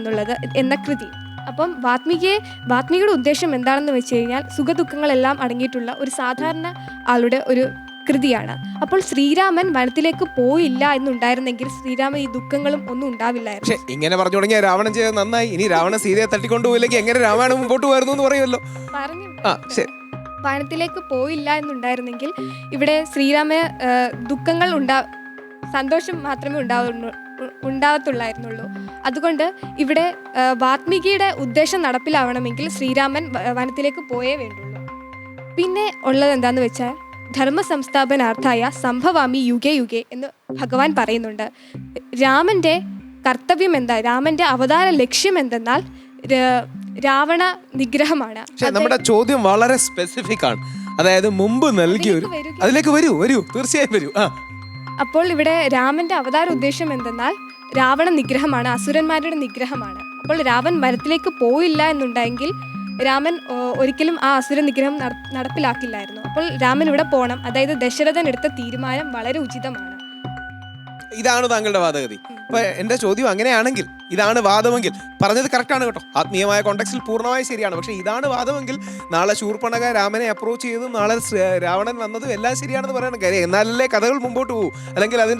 എന്ന കൃതി. അപ്പം വാത്മീകിയുടെ ഉദ്ദേശം എന്താണെന്ന് വെച്ച് കഴിഞ്ഞാൽ സുഖദുഃഖങ്ങളെല്ലാം അടങ്ങിയിട്ടുള്ള ഒരു സാധാരണ ആളുടെ ഒരു കൃതിയാണ്. അപ്പോൾ ശ്രീരാമൻ വനത്തിലേക്ക് പോയില്ല എന്നുണ്ടായിരുന്നെങ്കിൽ ശ്രീരാമൻ ഈ ദുഃഖങ്ങളും ഒന്നും ഉണ്ടാവില്ലായിരുന്നു. ഇങ്ങനെ പറഞ്ഞു തുടങ്ങിയ രാവണൻ ചെയ്തത് നന്നായി. ഇനി രാവണ സീതയെ തട്ടിക്കൊണ്ടുപോയില്ലെങ്കിൽ എങ്ങനെ രാമായണം മുമ്പോട്ട് വരുന്നു എന്ന് പറയുമല്ലോ. വനത്തിലേക്ക് പോയില്ല എന്നുണ്ടായിരുന്നെങ്കിൽ ഇവിടെ ശ്രീരാമന് സന്തോഷം മാത്രമേ ഉണ്ടാവത്തുള്ളായിരുന്നുള്ളൂ. അതുകൊണ്ട് ഇവിടെ വാത്മീകിയുടെ ഉദ്ദേശം നടപ്പിലാവണമെങ്കിൽ ശ്രീരാമൻ വനത്തിലേക്ക് പോയേ വേണ്ടുള്ളൂ. പിന്നെ ഉള്ളത് എന്താന്ന് വെച്ചാൽ, ധർമ്മ സംസ്ഥാപനാർത്ഥായ സംഭവാമി യുഗേ യുഗേ എന്ന് ഭഗവാൻ പറയുന്നുണ്ട്. രാമന്റെ കർത്തവ്യം എന്താ, രാമന്റെ അവതാര ലക്ഷ്യം എന്തെന്നാൽ രാവണ നിഗ്രഹമാണ്. നമ്മുടെ ചോദ്യം വളരെ സ്പെസിഫിക് ആണ്. അതായത് മുമ്പ് നൽകിയ അതിലേക്ക് വരൂ, തീർച്ചയായും വരൂ. അപ്പോൾ ഇവിടെ രാമന്റെ അവതാര ഉദ്ദേശം എന്തെന്നാൽ രാവണ നിഗ്രഹമാണ്, അസുരന്മാരുടെ നിഗ്രഹമാണ്. അപ്പോൾ രാവൺ വനത്തിലേക്ക് പോയില്ല എന്നുണ്ടെങ്കിൽ രാമൻ ഒരിക്കലും ആ അസുര നിഗ്രഹം നടപ്പിലാക്കില്ലായിരുന്നു. അപ്പോൾ രാമൻ ഇവിടെ പോകണം. അതായത് ദശരഥൻ എടുത്ത തീരുമാനം വളരെ ഉചിതമാണ്. ഇതാണ് താങ്കളുടെ വാദഗതി. അപ്പൊ എന്റെ ചോദ്യം അങ്ങനെയാണെങ്കിൽ, ഇതാണ് വാദമെങ്കിൽ പറഞ്ഞത് കറക്റ്റാണ് കേട്ടോ. ആത്മീയമായ കോണ്ടെക്സ്റ്റിൽ പൂർണ്ണമായി ശരിയാണ്. പക്ഷെ ഇതാണ് വാദമെങ്കിൽ നാളെ ശൂർപ്പണഖ രാമനെ അപ്രോച്ച് ചെയ്തും നാളെ രാവണൻ വന്നതും എല്ലാം ശരിയാണെന്ന് പറയണം. കാര്യം എന്നാലല്ലേ കഥകൾ മുമ്പോട്ട് പോകും.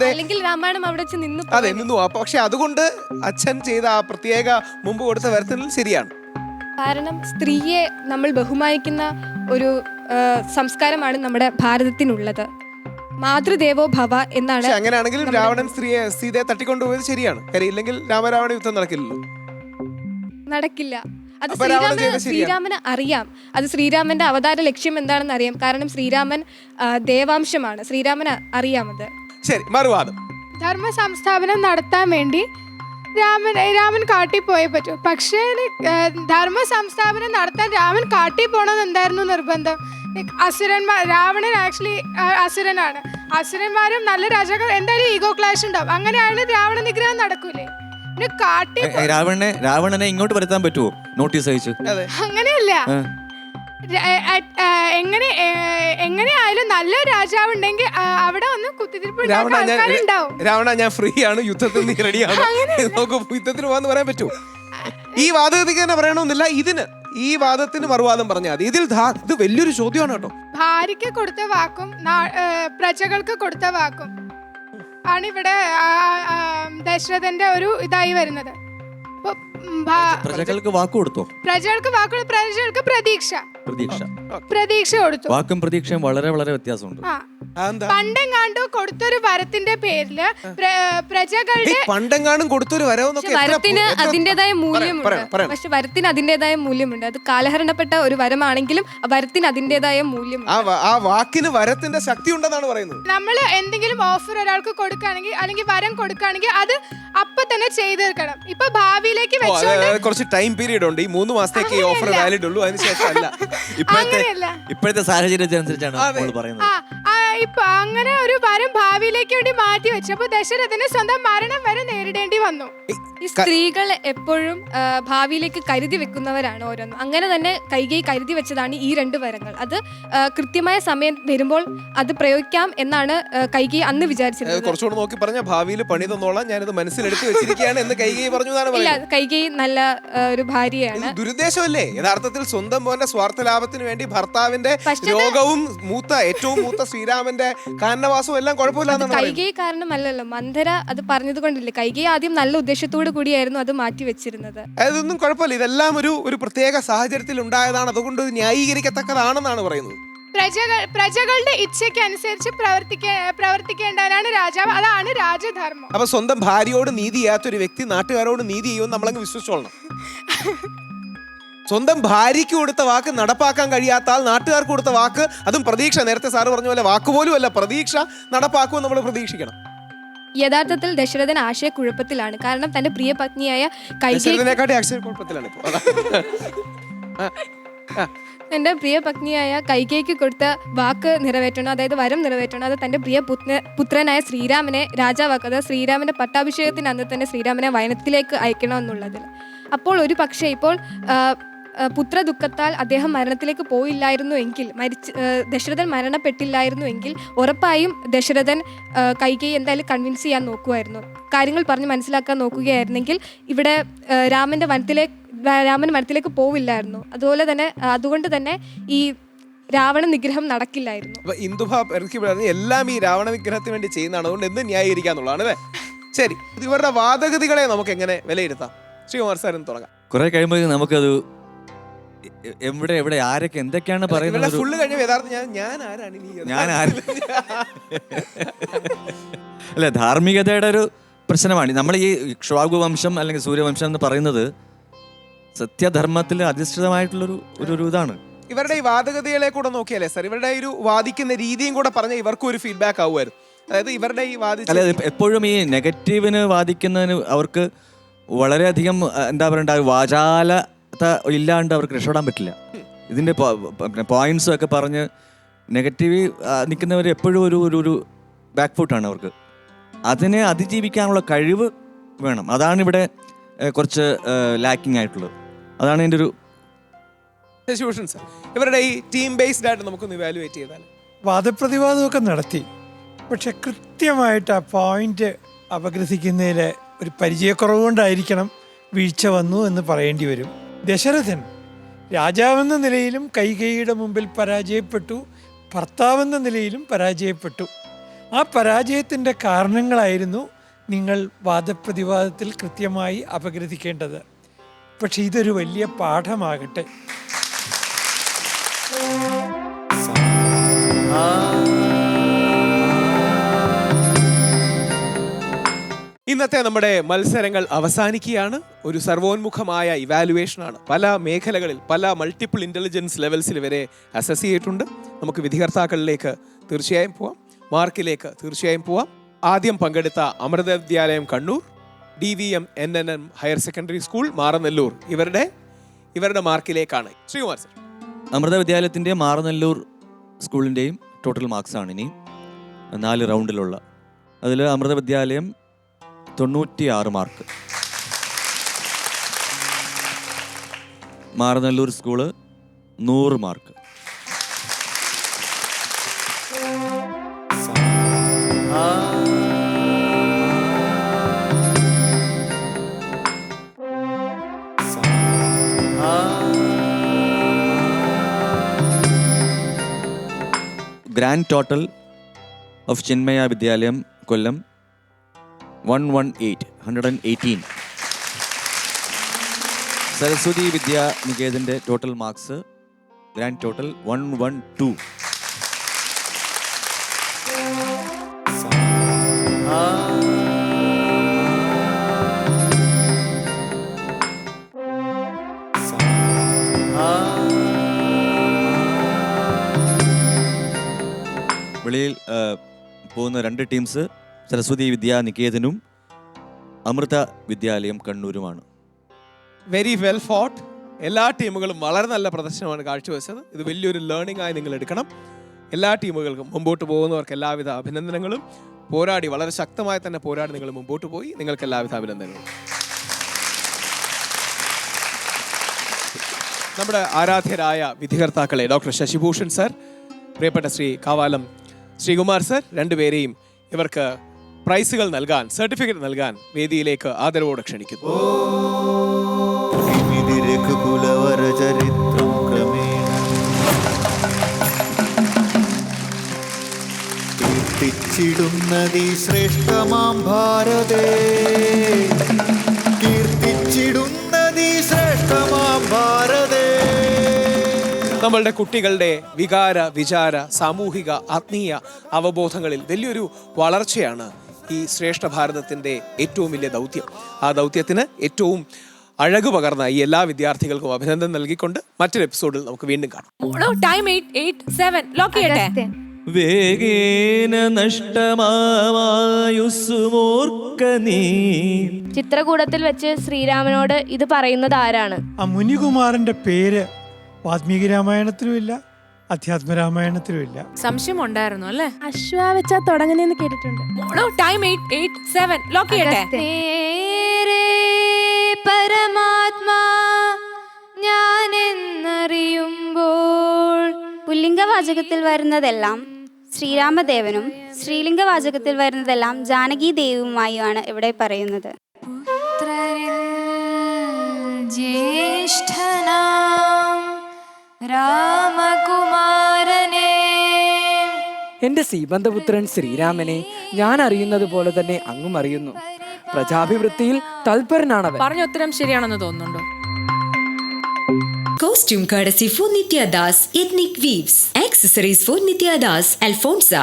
അല്ലെങ്കിൽ രാമായണം അവിടെ നിന്നു. പക്ഷെ അതുകൊണ്ട് അച്ഛൻ ചെയ്ത ആ പ്രത്യേക മുമ്പ് കൊടുത്ത വരുത്തലിൽ ശരിയാണ്. കാരണം സ്ത്രീയെ നമ്മൾ ബഹുമാനിക്കുന്ന ഒരു സംസ്കാരമാണ് നമ്മുടെ ഭാരതത്തിനുള്ളത്. മാതൃദേവോ ഭവ എന്നാണ്. അങ്ങനെയാണെങ്കിൽ രാവണൻ സീതയെ തട്ടിക്കൊണ്ടുപോയത് ശരിയാണ്. കാര്യം ഇല്ലെങ്കിൽ രാമരാവണ യുദ്ധം നടക്കില്ല. അത് ശ്രീരാമന് അറിയാം. അത് ശ്രീരാമന്റെ അവതാര ലക്ഷ്യം എന്താണെന്ന് അറിയാം. കാരണം ശ്രീരാമൻ ദേവാംശമാണ്. ശ്രീരാമന് അറിയാം അത്. ശരി, മറുവാദം. ധർമ്മ സംസ്ഥാപനം നടത്താൻ വേണ്ടി രാമൻ കാട്ടി പോയേ പറ്റൂ. പക്ഷേ ധർമ്മ സംസ്ഥാപനം നടത്താൻ രാമൻ കാട്ടി പോകണമെന്ന് എന്തായിരുന്നു നിർബന്ധം? രാവണൻ ആക്ച്വലി അസുരനാണ്. അസുരന്മാരും നല്ല രാജാക്കൾ എന്തായാലും ഈഗോ ക്ലാഷ് ഉണ്ടാവും. അങ്ങനെയാണ് രാവണ നിഗ്രഹം നടക്കൂലേ? രാവണനെ ഇങ്ങോട്ട് വരുത്താൻ പറ്റുമോ? നോട്ടീസ് അയച്ചു. അങ്ങനെയല്ല. എങ്ങനെയായാലും നല്ല രാജാവ് ഉണ്ടെങ്കിൽ അവിടെ ഒന്ന് കുത്തിത്തിരിപ്പ് രാവണ, ഞാൻ ഫ്രീ ആണ്, യുദ്ധത്തിന് റെഡിയാണ്, യുദ്ധത്തിന് പോകാന്ന് പറയാൻ പറ്റുമോ? ഈ വാദഗതിക്ക് തന്നെ പറയണമെന്നില്ല. ഈ വാദത്തിന് മറുവാദം പറഞ്ഞാൽ മതി. ഇത് വലിയൊരു ചോദ്യമാണ് കേട്ടോ. ഭാര്യയ്ക്ക് കൊടുത്ത വാക്കും പ്രജകൾക്ക് കൊടുത്ത വാക്കും ആണ് ഇവിടെ ദശരഥന്റെ ഒരു ഇതായി വരുന്നത്. പ്രജകൾക്ക് വാക്ക് കൊടുത്തോ? പ്രജകൾക്ക് വാക്കുകൾ, പ്രജകൾക്ക് പ്രതീക്ഷ കൊടുത്തു. വാക്കും പ്രതീക്ഷയും വളരെ വളരെ വ്യത്യാസമുണ്ട്. പണ്ടെങ്ങാണ്ടോ കൊടുത്തൊരു വരത്തിന്റെ പേരില് പ്രജകളുടെ പണ്ടെങ്ങാണ്ടും കൊടുത്തൊരു വരത്തിന് അതിന്റേതായ മൂല്യമുണ്ട്. പക്ഷെ വരത്തിന് അതിന്റേതായ മൂല്യമുണ്ട്. അത് കാലഹരണപ്പെട്ട ഒരു വരമാണെങ്കിലും വരത്തിന് അതിന്റേതായ മൂല്യമുണ്ട്. ആ വാക്കിന് വരത്തിന്റെ ശക്തി ഉണ്ടെന്നാണ് പറയുന്നത്. നമ്മൾ എന്തെങ്കിലും ഓഫർ ഒരാൾക്ക് കൊടുക്കുകയാണെങ്കിൽ അല്ലെങ്കിൽ വരം കൊടുക്കുകയാണെങ്കിൽ അത് അപ്പൊ തന്നെ ചെയ്തു തീർക്കണം. ഇപ്പൊ ഭാവിയിലേക്ക് കുറച്ച് ടൈം പീരീഡ് ഉണ്ട്. ഈ 3 മാസത്തേക്ക് ഈ ഓഫർ വാലിഡ് ഉള്ളൂ, അതിനുശേഷം അല്ല. ഇപ്പോഴത്തെ സാഹചര്യത്തിനനുസരിച്ചാണ് പറയുന്നത്. ഇപ്പൊ അങ്ങനെ ഒരു വരം ഭാവിയിലേക്ക് വേണ്ടി മാറ്റി വെച്ചപ്പോ ദശരഥന് സ്വന്തം മരണം വരെ നേരിടേണ്ടി വന്നു. ഈ സ്ത്രീകൾ എപ്പോഴും ഭാവിയിലേക്ക് കരുതി വെക്കുന്നവരാണ് ഓരോന്നും. അങ്ങനെ തന്നെ കൈകൈ കരുതി വെച്ചതാണ് ഈ 2 വരങ്ങൾ. അത് കൃത്യമായ സമയം വരുമ്പോൾ അത് പ്രയോഗിക്കാം എന്നാണ് കൈകൈ അന്ന് വിചാരിച്ചത്. കുറച്ചുകൂടെ നോക്കി പറഞ്ഞ ഭാവിയിൽ പണി തന്നോളാം, ഞാനിത് മനസ്സിലെടുത്ത് വെച്ചിരിക്കുകയാണ് എന്ന് കൈകൈ പറഞ്ഞു. കൈകൈ നല്ല ഒരു ഭാര്യയാണ്. ദുരുദ്ദേശമല്ലേ യഥാർത്ഥത്തിൽ? സ്വന്തം മോന്റെ സ്വാർത്ഥ ലാഭത്തിന് വേണ്ടി ഭർത്താവിന്റെ രോഗവും ഏറ്റവും മൂത്ത ശ്രീരാമന്റെ കാരണവാസവും എല്ലാം കുഴപ്പമില്ല. കൈകൈ കാരണമല്ലല്ലോ, മന്ധര അത് പറഞ്ഞത് കൊണ്ടില്ലേ. കൈകൈ ആദ്യം നല്ല ഉദ്ദേശത്തോടു കൂടിയായിരുന്നു അത് മാറ്റി വെച്ചിരുന്നത്. അതൊന്നും കുഴപ്പമില്ല, ഇതെല്ലാം ഒരു പ്രത്യേക സാഹചര്യത്തിൽ ഉണ്ടായതാണ്, അതുകൊണ്ട് ന്യായീകരിക്കത്തക്കതാണെന്നാണ് പറയുന്നത്. പ്രജകളുടെ ഇച്ഛയ്ക്ക് അനുസരിച്ച് പ്രവർത്തിക്കേണ്ടവരാണ് രാജാവ്. അതാണ് രാജധർമ്മം. അപ്പൊ സ്വന്തം ഭാര്യയോട് നീതി ചെയ്യാത്തൊരു വ്യക്തി നാട്ടുകാരോട് നീതി ചെയ്യുമെന്ന് നമ്മളങ്ങ് വിശ്വസിച്ചോളണം. സ്വന്തം ഭാര്യയ്ക്ക് കൊടുത്ത വാക്ക് നടപ്പാക്കാൻ കഴിയാത്ത ആൾ നാട്ടുകാർക്ക് കൊടുത്ത വാക്ക്, അതും പ്രതീക്ഷ, നേരത്തെ സാറ് പറഞ്ഞ പോലെ വാക്കുപോലും അല്ല, പ്രതീക്ഷ നടപ്പാക്കുമെന്ന് നമ്മൾ പ്രതീക്ഷിക്കണം. യഥാർത്ഥത്തിൽ ദശരഥൻ ആശയക്കുഴപ്പത്തിലാണ്. കാരണം തന്റെ പ്രിയ പത്നിയായ തന്റെ പ്രിയ പത്നിയായ കൈകേയിക്ക് കൊടുത്ത വാക്ക് നിറവേറ്റണം, അതായത് വരം നിറവേറ്റണം. അത് തന്റെ പ്രിയ പുത്രനായ ശ്രീരാമനെ രാജാവാക്കുക, ശ്രീരാമന്റെ പട്ടാഭിഷേകത്തിന് അന്ന് തന്നെ ശ്രീരാമനെ വയനത്തിലേക്ക് അയക്കണം എന്നുള്ളതിൽ. അപ്പോൾ ഒരു പക്ഷേ ഇപ്പോൾ പുത്രദുഃഖത്താൽ അദ്ദേഹം മരണത്തിലേക്ക് പോയില്ലായിരുന്നു എങ്കിൽ, ദശരഥൻ മരണപ്പെട്ടില്ലായിരുന്നു എങ്കിൽ ഉറപ്പായും ദശരഥൻ കൈകേയി എന്തായാലും കൺവിൻസ് ചെയ്യാൻ നോക്കുമായിരുന്നു. കാര്യങ്ങൾ പറഞ്ഞ് മനസ്സിലാക്കാൻ നോക്കുകയായിരുന്നെങ്കിൽ ഇവിടെ രാമൻ വനത്തിലേക്ക് പോവില്ലായിരുന്നു. അതുകൊണ്ട് തന്നെ ഈ രാവണ നിഗ്രഹം നടക്കില്ലായിരുന്നു. എല്ലാം ഈ രാവണ നിഗ്രഹത്തിന് വേണ്ടി ചെയ്യുന്നതാണ്, അതുകൊണ്ട് എന്ത് ന്യായീകരിക്കാന്നുള്ളതാണ് അല്ലേ? ശരി, ഇവരുടെ വാദഗതികളെ നമുക്ക് എങ്ങനെ വിലയിരുത്താം? ശ്രീകുമാർ സാറിന് തുടങ്ങാം. കുറെ കഴിയുമ്പോൾ നമുക്കത് എവിടെ ആരൊക്കെ എന്തൊക്കെയാണ് പറയുന്നത് അല്ല, ധാർമ്മികതയുടെ ഒരു പ്രശ്നമാണ്. നമ്മൾ ഈ ഇക്ഷ്വാകു വംശം അല്ലെങ്കിൽ സൂര്യവംശം എന്ന് പറയുന്നത് സത്യധർമ്മത്തിൽ അധിഷ്ഠിതമായിട്ടുള്ളൊരു ഇതാണ്. ഇവരുടെ ഈ വാദഗതികളെ കൂടെ നോക്കിയാലേ സാർ, ഇവരുടെ ഒരു വാദിക്കുന്ന രീതിയും കൂടെ പറഞ്ഞാൽ ഇവർക്കും ഒരു ഫീഡ്ബാക്ക് ആവുമായിരുന്നു. അതായത് ഇവരുടെ ഈ എപ്പോഴും ഈ നെഗറ്റീവിന് വാദിക്കുന്നതിന് അവർക്ക് വളരെയധികം എന്താ പറയണ്ട, വാചാലത ഇല്ലാണ്ട് അവർക്ക് രക്ഷപ്പെടാൻ പറ്റില്ല. ഇതിൻ്റെ പോയിന്റ്സും ഒക്കെ പറഞ്ഞ് നെഗറ്റീവ് നിൽക്കുന്നവർ എപ്പോഴും ഒരു ബാക്ക് ഫുട്ടാണ് അവർക്ക്. അതിനെ അതിജീവിക്കാനുള്ള കഴിവ് വേണം. അതാണ് ഇവിടെ കുറച്ച് ലാക്കിംഗ് ആയിട്ടുള്ളത്. അതാണ് എൻ്റെ ഒരു ഇവരുടെ ഈ ടീം ബേസ്ഡ് ആയിട്ട് നമുക്കൊന്ന് ഇവാലുവേറ്റ് ചെയ്താൽ. വാദപ്രതിവാദമൊക്കെ നടത്തി, പക്ഷെ കൃത്യമായിട്ട് ആ പോയിന്റ് അപഗ്രഥിക്കുന്നതിൽ ഒരു പരിചയക്കുറവ് കൊണ്ടായിരിക്കണം വീഴ്ച വന്നു എന്ന് പറയേണ്ടി വരും. ദശരഥൻ രാജാവെന്ന നിലയിലും കൈകേയിയുടെ മുമ്പിൽ പരാജയപ്പെട്ടു, ഭർത്താവെന്ന നിലയിലും പരാജയപ്പെട്ടു. ആ പരാജയത്തിൻ്റെ കാരണങ്ങളായിരുന്നു നിങ്ങൾ വാദപ്രതിവാദത്തിൽ കൃത്യമായി അപഗ്രഥിക്കേണ്ടത്. പക്ഷെ ഇതൊരു വലിയ പാഠമാകട്ടെ. ഇന്നത്തെ നമ്മുടെ മത്സരങ്ങൾ അവസാനിക്കുകയാണ്. ഒരു സർവോന്മുഖമായ ഇവാലുവേഷനാണ്. പല മേഖലകളിൽ പല മൾട്ടിപ്പിൾ ഇൻ്റലിജൻസ് ലെവൽസിൽ ഇവരെ അസസ് ചെയ്തിട്ടുണ്ട്. നമുക്ക് വിധികർത്താക്കളിലേക്ക് തീർച്ചയായും പോവാം, മാർക്കിലേക്ക് തീർച്ചയായും പോവാം. ആദ്യം പങ്കെടുത്ത അമൃത വിദ്യാലയം Kannur, DVM NNM higher secondary school Maranalloor, ഇവരുടെ മാർക്കിലേക്കാണ്. ശ്രീകുമാർ സർ. അമൃത വിദ്യാലയത്തിൻ്റെയും മാറനല്ലൂർ സ്കൂളിൻ്റെയും ടോട്ടൽ മാർക്സാണ് ഇനി 4 റൗണ്ടിലുള്ള. അതിൽ അമൃത വിദ്യാലയം 96 mark, Maranalloor school 100 mark. Grand total of Chinmaya വിദ്യാലയം കൊല്ലം 118. സരസ്വതി വിദ്യാ നികേതന്റെ ടോട്ടൽ മാർക്സ് ഗ്രാൻഡ് ടോട്ടൽ 112. വെളിയിൽ പോകുന്ന 2 ടീംസ് സരസ്വതി വിദ്യാ നികേതനും അമൃത വിദ്യാലയം കണ്ണൂരുമാണ്. Very well fought. എല്ലാ ടീമുകളും വളരെ നല്ല പ്രദർശനമാണ് കാഴ്ചവെച്ചത്. ഇത് വലിയൊരു ലേണിംഗ് ആയി നിങ്ങൾ എടുക്കണം. എല്ലാ ടീമുകൾക്കും മുമ്പോട്ട് പോകുന്നവർക്ക് എല്ലാവിധ അഭിനന്ദനങ്ങളും. പോരാടി വളരെ ശക്തമായി തന്നെ പോരാടി നിങ്ങൾ മുമ്പോട്ട് പോയി. നിങ്ങൾക്ക് എല്ലാവിധ അഭിനന്ദനങ്ങളും. നമ്മുടെ ആരാധ്യരായ വിധികർത്താക്കളെ ഡോക്ടർ ശശിഭൂഷൺ സർ, പ്രിയപ്പെട്ട ശ്രീ കാവാലം ശ്രീകുമാർ സർ, രണ്ടുപേരെയും ഇവർക്ക് പ്രൈസുകൾ നൽകാൻ, സർട്ടിഫിക്കറ്റ് നൽകാൻ വേദിയിലേക്ക് ആദരവോടെ ക്ഷണിക്കുന്നു. ചരിത്രം ക്രമേണ കീർത്തിച്ചിടുന്നതീ ശ്രേഷ്ഠമാം ഭാരതേ, കീർത്തിച്ചിടുന്നതീ ശ്രേഷ്ഠമാം ഭാരതേ. നമ്മളുടെ കുട്ടികളുടെ വികാര, വിചാര, സാമൂഹിക, ആത്മീയ അവബോധങ്ങളിൽ വലിയൊരു വളർച്ചയാണ് ഈ ശ്രേഷ്ഠ ഭാരതത്തിൻ്റെ ഏറ്റവും വലിയ ദൗത്യം. ആ ദൗത്യത്തിന് ഏറ്റവും അഴകു പകർന്ന ഈ എല്ലാ വിദ്യാർത്ഥികൾക്കും അഭിനന്ദനം നൽകിക്കൊണ്ട് മറ്റൊരു എപ്പിസോഡിൽ നമുക്ക് വീണ്ടും കാണാം. ടൈം 8:07 ലോക്ക് ചെയ്യട്ടെ. വേഗേന നഷ്ടമായുസ്സുമോർക്ക നീ. ചിത്രകൂടത്തിൽ വെച്ച് ശ്രീരാമനോട് ഇത് പറയുന്നത് ആരാണ്? ആ മുനികുമാരന്റെ പേര് വാൽമീകി രാമായണത്തിലും ഇല്ല, അധ്യാത്മരാമായണത്തിലും ഇല്ല. സംശയം ഉണ്ടായിരുന്നു അല്ലേ? അശ്വാവെച്ചാ തുടങ്ങുന്നതെന്ന് കേട്ടിട്ടുണ്ട്. ടൈം 8:07 ലോക്ക് ചെയ്യട്ടെ. പരമാത്മാ ഞാൻ എന്നറിയുമ്പോൾ. പുല്ലിംഗവാചകത്തിൽ വരുന്നതെല്ലാം ശ്രീരാമദേവനും സ്ത്രീലിംഗവാചകത്തിൽ വരുന്നതെല്ലാം ജാനകി ദേവിയുമായാണ് ഇവിടെ പറയുന്നത്. ജ്യേഷ്ഠനാം രാമകുമാരനെ. എന്റെ ശ്രീബന്ധപുത്രൻ ശ്രീരാമനെ ഞാൻ അറിയുന്നത് പോലെ തന്നെ അങ്ങും അറിയുന്നു. പ്രജാഭിവൃത്തിയിൽ തൽപരനാണവൻ. പറഞ്ഞ ഉത്തരം ശരിയാണെന്ന് തോന്നുന്നുണ്ടോ? Costume courtesy for Nitya Das Ethnic Weaves. Accessories for Nitya Das Alfonsa.